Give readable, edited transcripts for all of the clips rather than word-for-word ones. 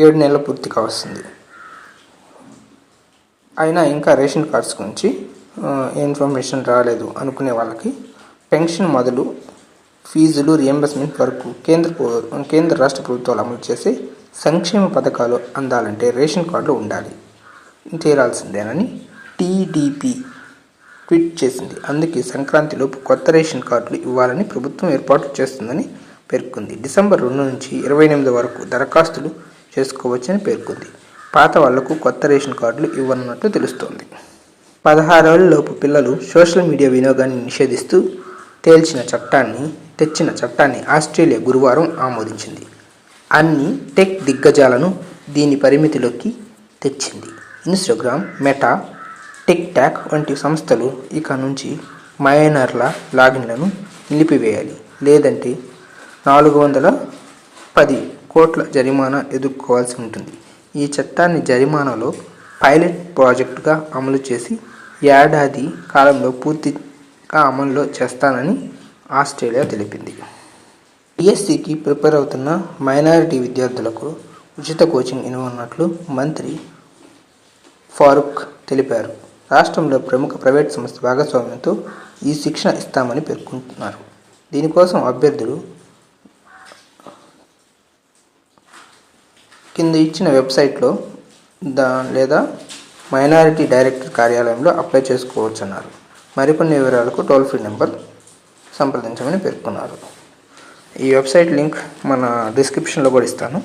7 నెలలు పూర్తి కావస్తుంది. అయినా ఇంకా రేషన్ కార్డ్స్ గురించి ఇన్ఫర్మేషన్ రాలేదు అనుకునే వాళ్ళకి పెన్షన్ మొదలు ఫీజులు రియంబర్స్మెంట్ వరకు కేంద్ర రాష్ట్ర ప్రభుత్వాలు అమలు చేసే సంక్షేమ పథకాలు అందాలంటే రేషన్ కార్డులు ఉండాలి, తీరాల్సిందేనని టీడీపీ ట్వీట్ చేసింది. అందుకే సంక్రాంతిలోపు కొత్త రేషన్ కార్డులు ఇవ్వాలని ప్రభుత్వం ఏర్పాటు చేస్తుందని పేర్కొంది. డిసెంబర్ 2 నుంచి 28 వరకు దరఖాస్తులు చేసుకోవచ్చని పేర్కొంది. పాత వాళ్లకు కొత్త రేషన్ కార్డులు ఇవ్వనున్నట్లు తెలుస్తోంది. 16 ఏళ్లలోపు పిల్లలు సోషల్ మీడియా వినియోగాన్ని నిషేధిస్తూ తెచ్చిన చట్టాన్ని ఆస్ట్రేలియా గురువారం ఆమోదించింది. అన్ని టెక్ దిగ్గజాలను దీని పరిమితిలోకి తెచ్చింది. ఇన్స్టాగ్రామ్, మెటా, టిక్ టాక్ వంటి సంస్థలు ఇక నుంచి మైనర్ల లాగిన్లను నిలిపివేయాలి, లేదంటే 410 కోట్ల జరిమానా ఎదుర్కోవాల్సి ఉంటుంది. ఈ చట్టాన్ని జరిమానాలో పైలట్ ప్రాజెక్టుగా అమలు చేసి ఏడాది కాలంలో పూర్తిగా అమల్లో చేస్తానని ఆస్ట్రేలియా తెలిపింది. డిఎస్సికి ప్రిపేర్ అవుతున్న మైనారిటీ విద్యార్థులకు ఉచిత కోచింగ్ ఇవ్వనున్నట్లు మంత్రి ఫారూక్ తెలిపారు. రాష్ట్రంలో ప్రముఖ ప్రైవేట్ సంస్థ భాగస్వామ్యంతో ఈ శిక్షణ ఇస్తామని పేర్కొంటున్నారు. దీనికోసం అభ్యర్థులు కింద ఇచ్చిన వెబ్సైట్లో లేదా మైనారిటీ డైరెక్టర్ కార్యాలయంలో అప్లై చేసుకోవచ్చన్నారు. మరికొన్ని వివరాలకు టోల్ ఫ్రీ నెంబర్ సంప్రదించమని పేర్కొన్నారు. ఈ వెబ్సైట్ లింక్ మన డిస్క్రిప్షన్లో కూడా ఇస్తాను,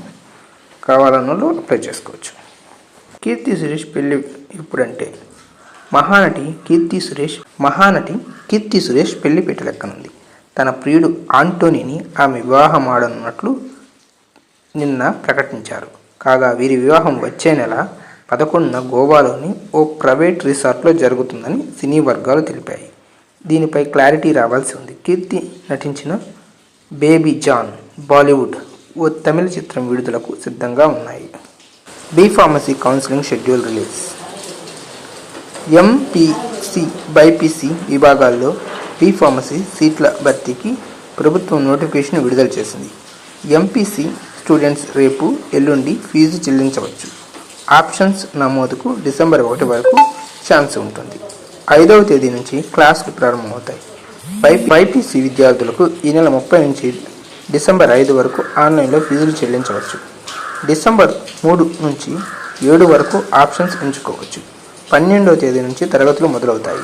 కావాలన్న వాళ్ళు అప్లై చేసుకోవచ్చు. కీర్తి సురేష్ పెళ్ళి ఇప్పుడంటే మహానటి కీర్తి సురేష్ పెళ్లి పీటలెక్కనుంది. తన ప్రియుడు ఆంటోనీని ఆమె వివాహమాడనున్నట్లు నిన్న ప్రకటించారు. కాగా వీరి వివాహం వచ్చే నెల 11న గోవాలోని ఓ ప్రైవేట్ రిసార్ట్లో జరుగుతుందని సినీ వర్గాలు తెలిపాయి. దీనిపై క్లారిటీ రావాల్సి ఉంది. కీర్తి నటించిన బేబీ జాన్, బాలీవుడ్ ఓ తమిళ చిత్రం విడుదలకు సిద్ధంగా ఉన్నాయి. B Pharmacy counselling schedule release. MPC, BiPC విభాగాల్లో బీఫార్మసీ సీట్ల భర్తీకి ప్రభుత్వం నోటిఫికేషన్ విడుదల చేసింది. ఎంపీసీ స్టూడెంట్స్ రేపు, ఎల్లుండి ఫీజు చెల్లించవచ్చు. ఆప్షన్స్ నమోదుకు డిసెంబర్ 1 వరకు ఛాన్స్ ఉంటుంది. 5వ తేదీ నుంచి క్లాసులు ప్రారంభమవుతాయి. బైపీసీ విద్యార్థులకు ఈ నెల 30 నుంచి డిసెంబర్ 5 వరకు ఆన్లైన్లో ఫీజులు చెల్లించవచ్చు. డిసెంబర్ 3 నుంచి 7 వరకు ఆప్షన్స్ ఎంచుకోవచ్చు. 12వ తేదీ నుంచి తరగతులు మొదలవుతాయి.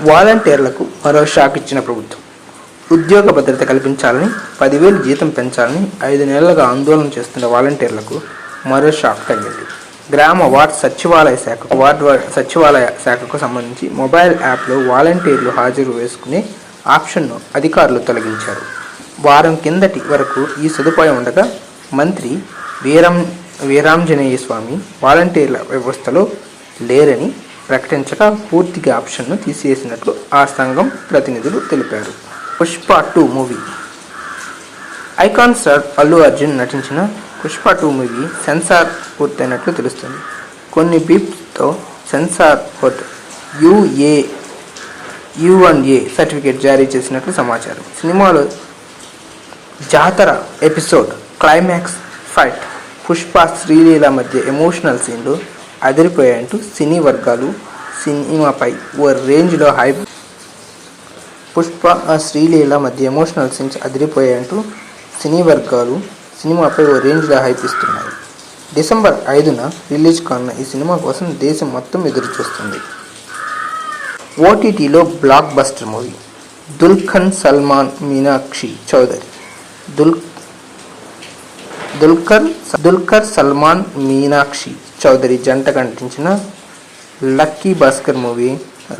వాలంటీర్లకు మరో షాక్ ఇచ్చిన ప్రభుత్వం. ఉద్యోగ భద్రత కల్పించాలని, 10,000 జీతం పెంచాలని 5 నెలలుగా ఆందోళన చేస్తున్న వాలంటీర్లకు మరో షాక్ తగిలింది. గ్రామ వార్డ్ సచివాలయ శాఖకు సంబంధించి మొబైల్ యాప్లో వాలంటీర్లు హాజరు వేసుకునే ఆప్షన్ను అధికారులు తొలగించారు. వారం కిందటి వరకు ఈ సదుపాయం ఉండగా మంత్రి వీరాంజనేయ స్వామి వాలంటీర్ల వ్యవస్థలో లేరని ప్రకటించగా పూర్తిగా ఆప్షన్ను తీసివేసినట్లు ఆ సంఘం ప్రతినిధులు తెలిపారు. Pushpa 2 movie. Icon star Allu Arjun నటించిన పుష్ప 2 మూవీ సెన్సార్ పూర్తయినట్లు తెలుస్తుంది. కొన్ని బీప్స్తో సెన్సార్ బోర్డు U1A సర్టిఫికేట్ జారీ చేసినట్లు సమాచారం. సినిమాలో జాతర episode climax fight, Pushpa Sreeleela మధ్య ఎమోషనల్ సీన్లు అదిరిపోయాయంటూ సినీ వర్గాలు సినిమాపై ఓ రేంజ్లో హైప్ ఇస్తున్నాయి. డిసెంబర్ 5న రిలీజ్ కానున్న ఈ సినిమా కోసం దేశం మొత్తం ఎదురు చూస్తుంది. ఓటీటీలో blockbuster movie. Dulquer Salmaan Meenakshi Chaudhary జంటగా నటించిన లక్కీ భాస్కర్ మూవీ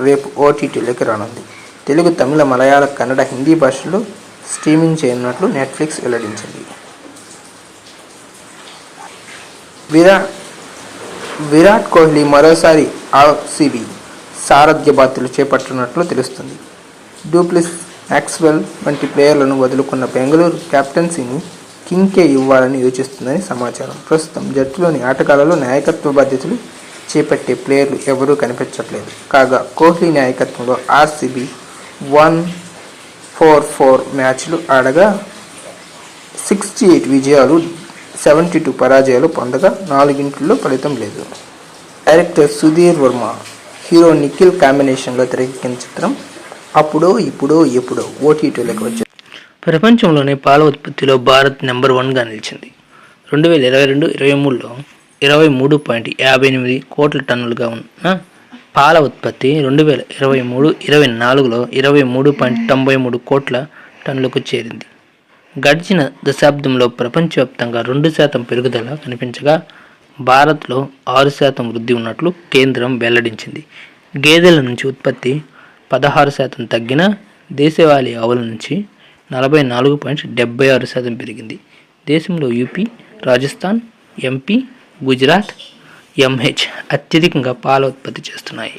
రేపు ఓటీటీలోకి రానుంది. తెలుగు, తమిళ, మలయాళ, కన్నడ, హిందీ భాషల్లో స్ట్రీమింగ్ చేయనున్నట్లు నెట్ఫ్లిక్స్ వెల్లడించింది. విరాట్ కోహ్లీ మరోసారి ఆర్సీబీ సారథ్య బాధ్యతలు చేపట్టనున్నట్లు తెలుస్తుంది. డూప్లెసిస్, మ్యాక్స్వెల్ వంటి ప్లేయర్లను వదులుకున్న బెంగళూరు కెప్టెన్సీని కింగ్కే ఇవ్వాలని యోచిస్తుందని సమాచారం. ప్రస్తుతం జట్టులోని ఆటగాళ్లలో నాయకత్వ బాధ్యతలు చేపట్టే ప్లేయర్లు ఎవరూ కనిపించట్లేదు. కాగా కోహ్లీ నాయకత్వంలో ఆర్సీబీ 144 మ్యాచ్లు ఆడగా 68 విజయాలు, 72 పరాజయాలు పొందగా 4 ఫలితం లేదు. డైరెక్టర్ సుధీర్ వర్మ, హీరో నిఖిల్ కాంబినేషన్లో తెరకెక్కిన చిత్రం అప్పుడో ఇప్పుడో ఎప్పుడో ఓటీటీలోకి వచ్చింది. ప్రపంచంలోనే పాల ఉత్పత్తిలో భారత్ నెంబర్ 1గా నిలిచింది. 2022-23లో 23.58 కోట్ల టన్నులుగా ఉన్న పాల ఉత్పత్తి 2023-24లో 23.93 కోట్ల టన్నులకు చేరింది. గడిచిన దశాబ్దంలో ప్రపంచవ్యాప్తంగా 2% పెరుగుదల కనిపించగా భారత్లో 6% వృద్ధి ఉన్నట్లు కేంద్రం వెల్లడించింది. గేదెల నుంచి ఉత్పత్తి 16% తగ్గిన దేశవాళీ ఆవుల నుంచి 44.76% పెరిగింది. దేశంలో UP, Rajasthan, MP, Gujarat, MH అత్యధికంగా పాల ఉత్పత్తి చేస్తున్నాయి.